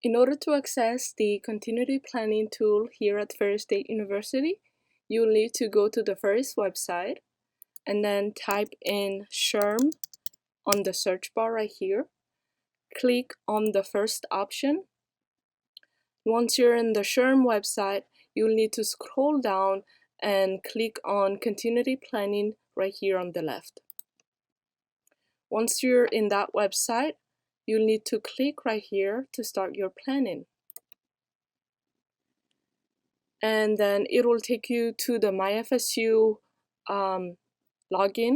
In order to access the continuity planning tool here at Ferris State University, you'll need to go to the Ferris website and then type in SHRM on the search bar right here. Click on the first option. Once you're in the SHRM website, you'll need to scroll down and click on Continuity Planning right here on the left. Once you're in that website, you'll need to click right here to start your planning. And then it will take you to the MyFSU login.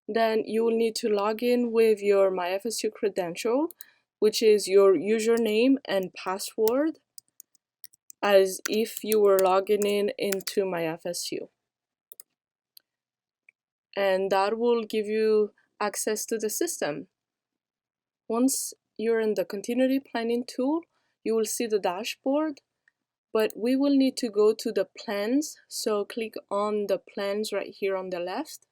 Then you will need to log in with your MyFSU credential, which is your username and password, as if you were logging in into MyFSU. And that will give you access to the system. Once you're in the continuity planning tool, you will see the dashboard, but we will need to go to the plans. So click on the plans right here on the left.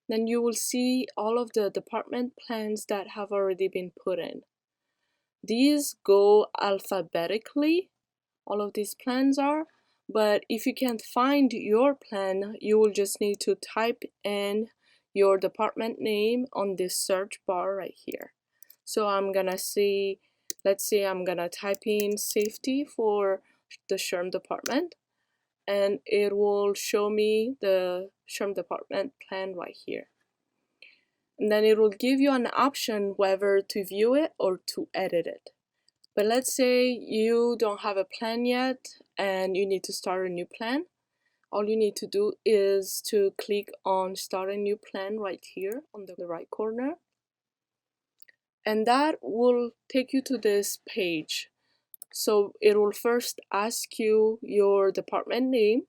Then you will see all of the department plans that have already been put in. These go alphabetically, all of these plans are, but if you can't find your plan, you will just need to type in your department name on this search bar right here. So I'm gonna see, let's say I'm gonna type in safety for the SHRM department, and it will show me the SHRM department plan right here. And then it will give you an option whether to view it or to edit it. But let's say you don't have a plan yet and you need to start a new plan. All you need to do is to click on Start a New Plan right here on the right corner. And that will take you to this page. So it will first ask you your department name.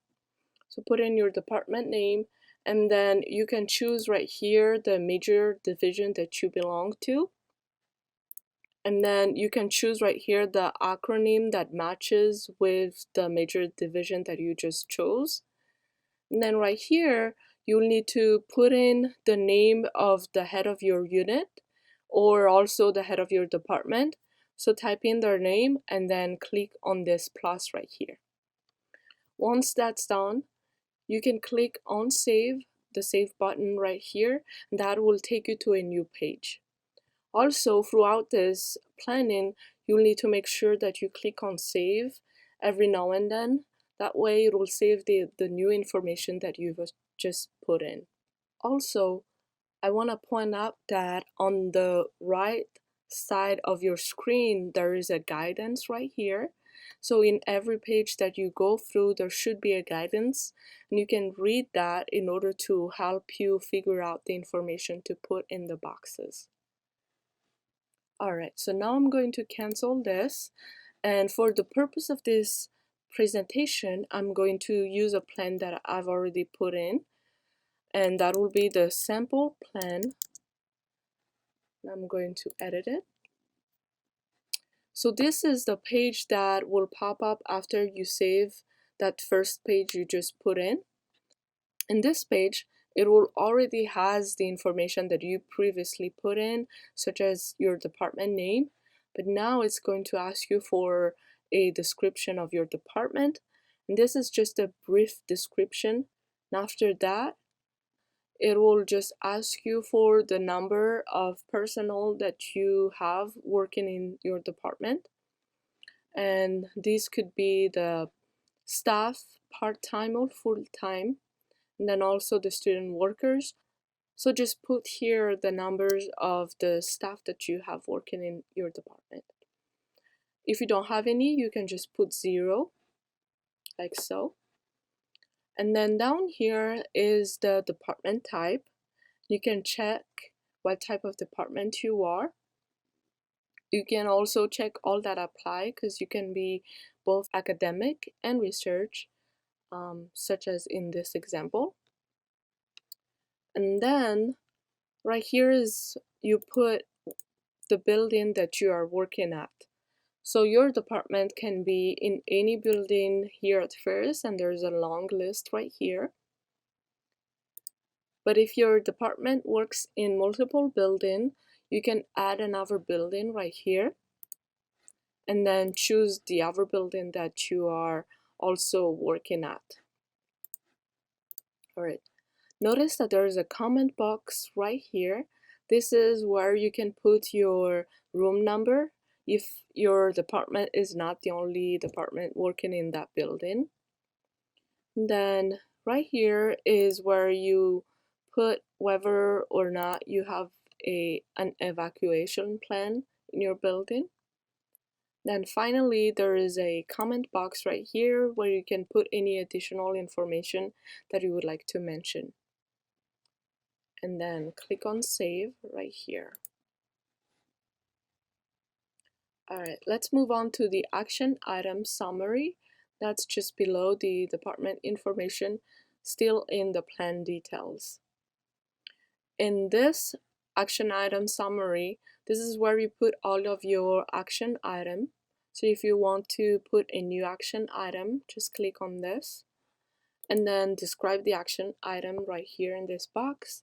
So put in your department name, and then you can choose right here the major division that you belong to. And then you can choose right here the acronym that matches with the major division that you just chose. And then right here, you'll need to put in the name of the head of your unit or also the head of your department. So type in their name and then click on this plus right here. Once that's done, you can click on Save, the Save button right here, and that will take you to a new page. Also, throughout this planning, you'll need to make sure that you click on Save every now and then. That way it will save the new information that you've just put in. Also, I want to point out that on the right side of your screen, there is a guidance right here. So in every page that you go through, there should be a guidance, and you can read that in order to help you figure out the information to put in the boxes. Alright, so now I'm going to cancel this, and for the purpose of this presentation, I'm going to use a plan that I've already put in, and that will be the sample plan. I'm going to edit it. So this is the page that will pop up after you save that first page you just put in. In this page, it will already has the information that you previously put in, such as your department name, but now it's going to ask you for a description of your department, and this is just a brief description. And after that, it will just ask you for the number of personnel that you have working in your department, and these could be the staff, part-time or full-time, and then also the student workers. So just put here the numbers of the staff that you have working in your department. If you don't have any, you can just put 0, like so. And then down here is the department type. You can check what type of department you are. You can also check all that apply, because you can be both academic and research, such as in this example. And then right here is you put the building that you are working at. So your department can be in any building here at Ferris, and there's a long list right here. But if your department works in multiple buildings, you can add another building right here. and then choose the other building that you are also working at. All right. Notice that there is a comment box right here. This is where you can put your room number if your department is not the only department working in that building. And then right here is where you put whether or not you have an evacuation plan in your building. Then finally, there is a comment box right here where you can put any additional information that you would like to mention. And then click on save right here. All right, let's move on to the action item summary. That's just below the department information, still in the plan details. In this action item summary, this is where you put all of your action item. So if you want to put a new action item, just click on this and then describe the action item right here in this box,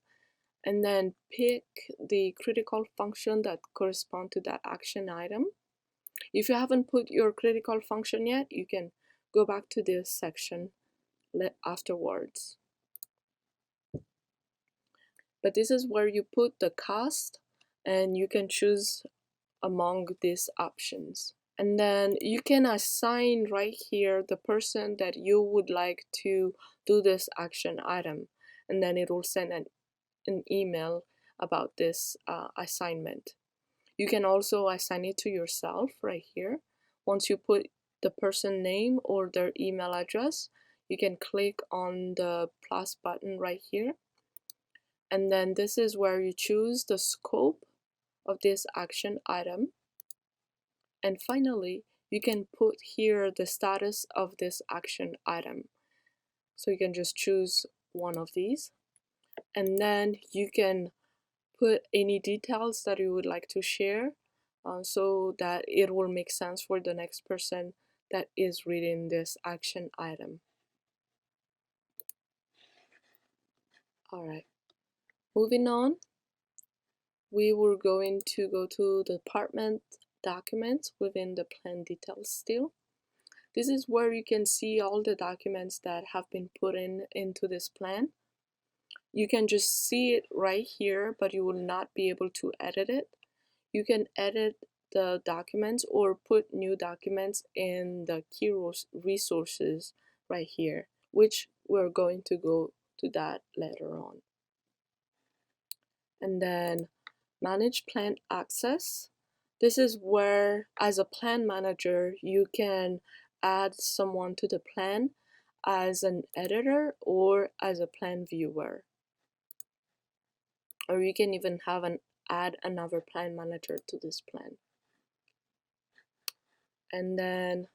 and then pick the critical function that corresponds to that action item. If you haven't put your critical function yet, you can go back to this section afterwards. But this is where you put the cost, and you can choose among these options. And then you can assign right here the person that you would like to do this action item, and then it will send an email about this assignment. You can also assign it to yourself right here. Once you put the person name or their email address, you can click on the plus button right here. And then this is where you choose the scope of this action item. And finally, you can put here the status of this action item. So you can just choose one of these. And then you can put any details that you would like to share so that it will make sense for the next person that is reading this action item. All right, moving on, we were going to go to the department documents within the plan details still. This is where you can see all the documents that have been put into this plan. You can just see it right here, but you will not be able to edit it. You can edit the documents or put new documents in the key resources right here, which we're going to go to that later on. And then manage plan access. This is where, as a plan manager, you can add someone to the plan as an editor or as a plan viewer. Or you can even add another plan manager to this plan. And then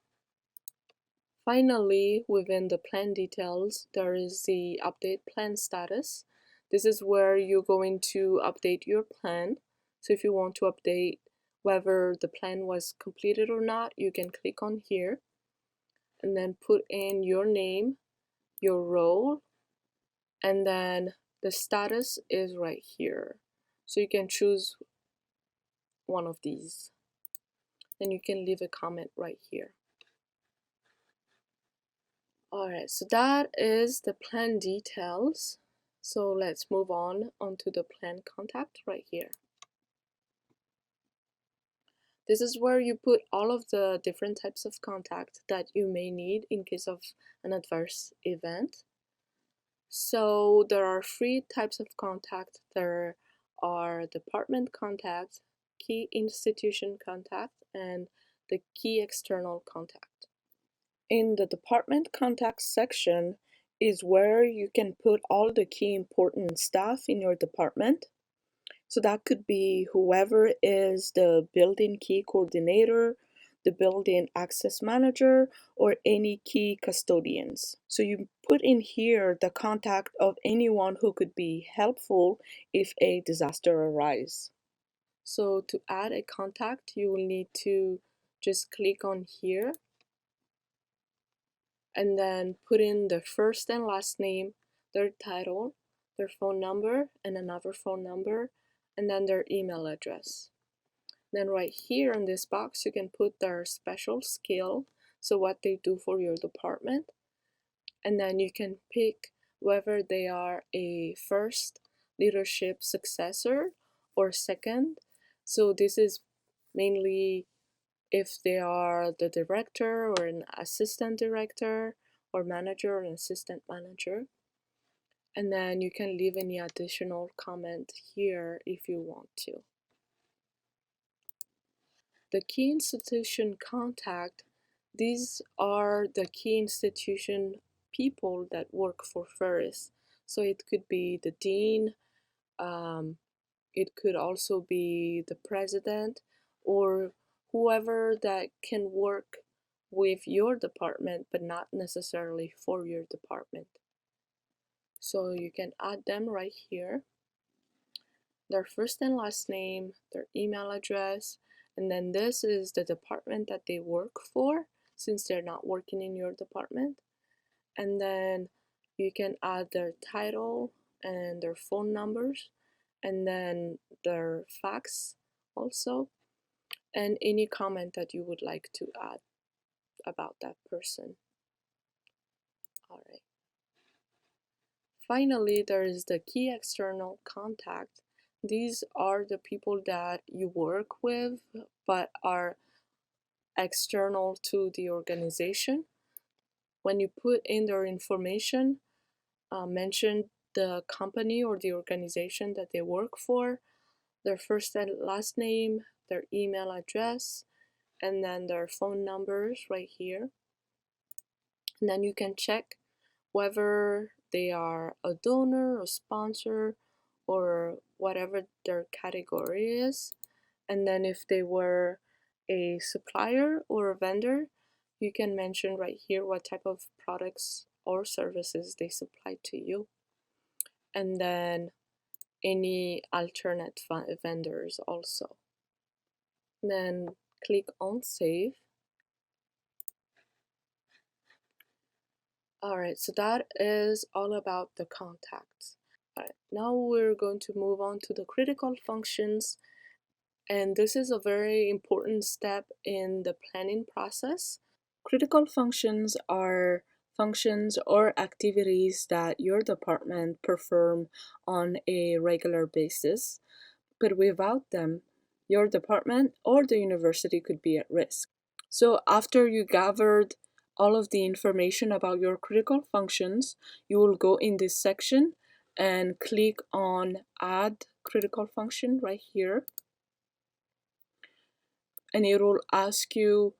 finally, within the plan details, there is the update plan status. This is where you're going to update your plan. So if you want to update whether the plan was completed or not, you can click on here and then put in your name, your role, and then the status is right here. So you can choose one of these. Then you can leave a comment right here. Alright, so that is the plan details. So let's move on onto the plan contact right here. This is where you put all of the different types of contact that you may need in case of an adverse event. So there are 3 types of contact. There are department contact, key institution contact, and the key external contact. In the department contact section is where you can put all the key important staff in your department. So that could be whoever is the building key coordinator, the building access manager, or any key custodians. So you put in here the contact of anyone who could be helpful if a disaster arises. So to add a contact, you will need to just click on here and then put in their first and last name, their title, their phone number, and another phone number, and then their email address. Then right here in this box, you can put their special skill, so what they do for your department. And then you can pick whether they are a first leadership successor or second. So this is mainly if they are the director or an assistant director or manager or an assistant manager. And then you can leave any additional comment here if you want to. The key institution contact, these are the key institution people that work for Ferris. So it could be the dean, it could also be the president, or whoever that can work with your department but not necessarily for your department. So you can add them right here, their first and last name, their email address, and then this is the department that they work for since they're not working in your department. And then you can add their title and their phone numbers, and then their fax also, and any comment that you would like to add about that person. All right. Finally, there is the key external contact. These are the people that you work with but are external to the organization. When you put in their information, mention the company or the organization that they work for, their first and last name, their email address, and then their phone numbers right here. And then you can check whether they are a donor, a sponsor, or whatever their category is. And then if they were a supplier or a vendor, you can mention right here what type of products or services they supply to you. And then any alternate vendors also. Then click on save. Alright, so that is all about the contacts. Alright, now we're going to move on to the critical functions, and this is a very important step in the planning process. Critical functions are functions or activities that your department perform on a regular basis, but without them, your department or the university could be at risk. So after you gathered all of the information about your critical functions, you will go in this section and click on Add Critical Function right here. And it will ask you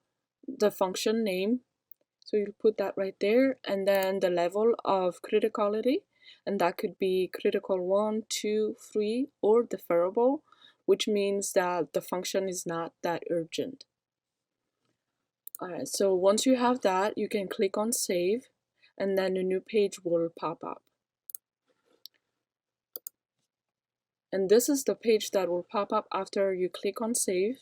the function name. So you'll put that right there, and then the level of criticality, and that could be critical 1, 2, 3, or deferrable, which means that the function is not that urgent. Alright, so once you have that, you can click on save, and then a new page will pop up. And this is the page that will pop up after you click on save.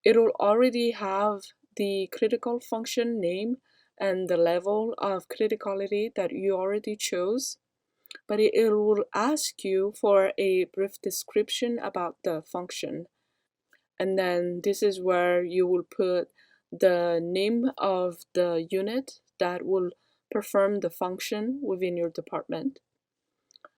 It will already have the critical function name and the level of criticality that you already chose, but it will ask you for a brief description about the function. And then this is where you will put the name of the unit that will perform the function within your department.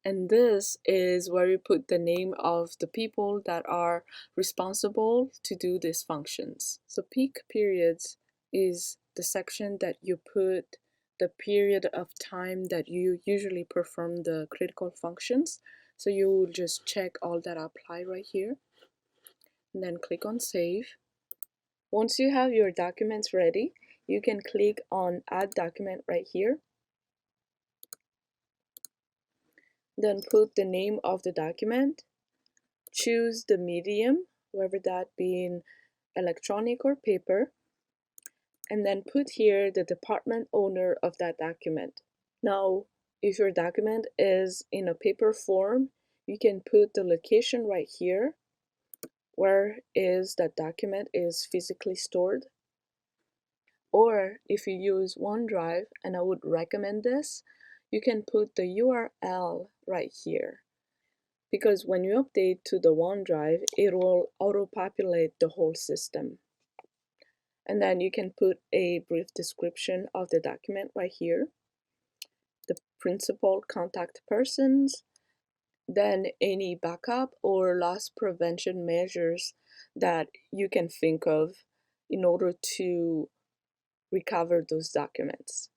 And this is where you put the name of the people that are responsible to do these functions. So peak periods is the section that you put the period of time that you usually perform the critical functions. So you will just check all that apply right here, and then click on save. Once you have your documents ready, you can click on Add Document right here. Then put the name of the document, choose the medium, whether that being electronic or paper, and then put here the department owner of that document. Now, if your document is in a paper form, you can put the location right here, where is that document is physically stored. Or if you use OneDrive, and I would recommend this, you can put the URL right here. because when you update to the OneDrive, it will auto-populate the whole system. And then you can put a brief description of the document right here, the principal contact persons, then any backup or loss prevention measures that you can think of in order to recover those documents.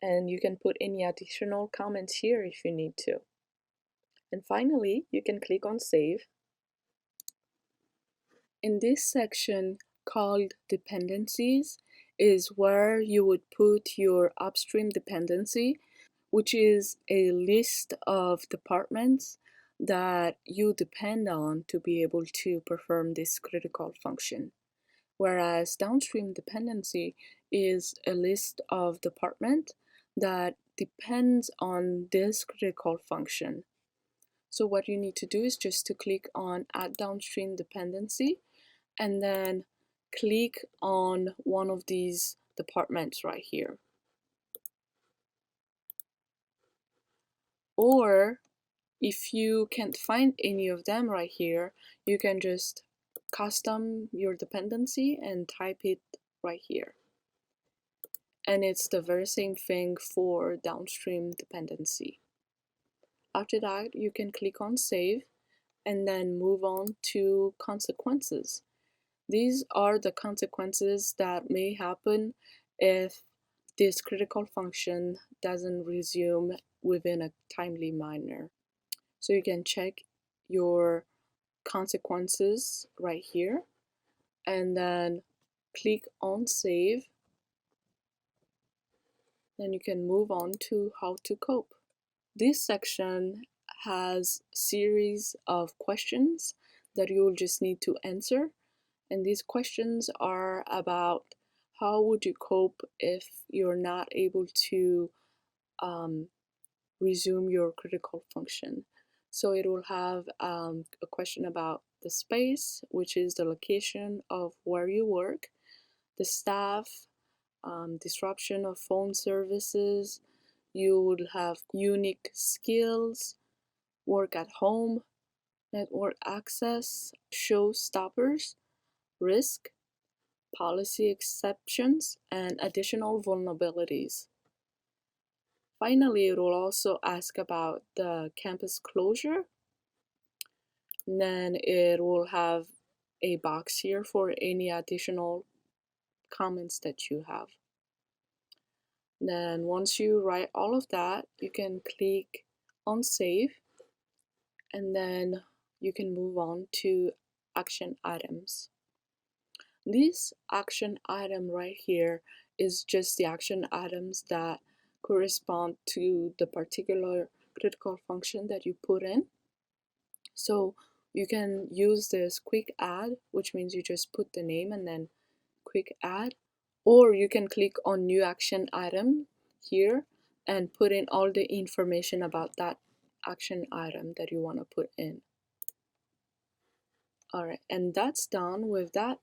And you can put any additional comments here if you need to. And finally, you can click on Save. In this section called Dependencies is where you would put your upstream dependency, which is a list of departments that you depend on to be able to perform this critical function. Whereas downstream dependency is a list of departments that depends on this critical function. So what you need to do is just to click on Add Downstream Dependency and then click on one of these departments right here. Or if you can't find any of them right here, you can just custom your dependency and type it right here. And it's the very same thing for downstream dependency. After that, you can click on Save and then move on to consequences. These are the consequences that may happen if this critical function doesn't resume within a timely manner. So you can check your consequences right here and then click on Save. Then you can move on to how to cope. This section has a series of questions that you'll just need to answer. And these questions are about how would you cope if you're not able to resume your critical function. So it will have a question about the space, which is the location of where you work, the staff, disruption of phone services. You would have unique skills, work at home, network access, showstoppers, risk, policy exceptions, and additional vulnerabilities. Finally, it will also ask about the campus closure. And then it will have a box here for any additional comments that you have. Then once you write all of that, you can click on Save, and then you can move on to action items. This action item right here is just the action items that correspond to the particular critical function that you put in. So you can use this quick add, which means you just put the name and then quick add, or you can click on new action item here and put in all the information about that action item that you want to put in. Alright, and that's done with that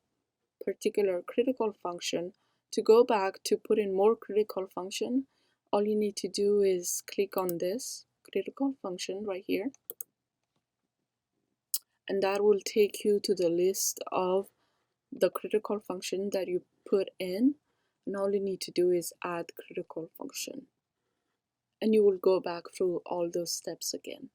particular critical function. To go back to put in more critical function, all you need to do is click on this critical function right here, and that will take you to the list of the critical function that you put in, and all you need to do is add critical function, and you will go back through all those steps again.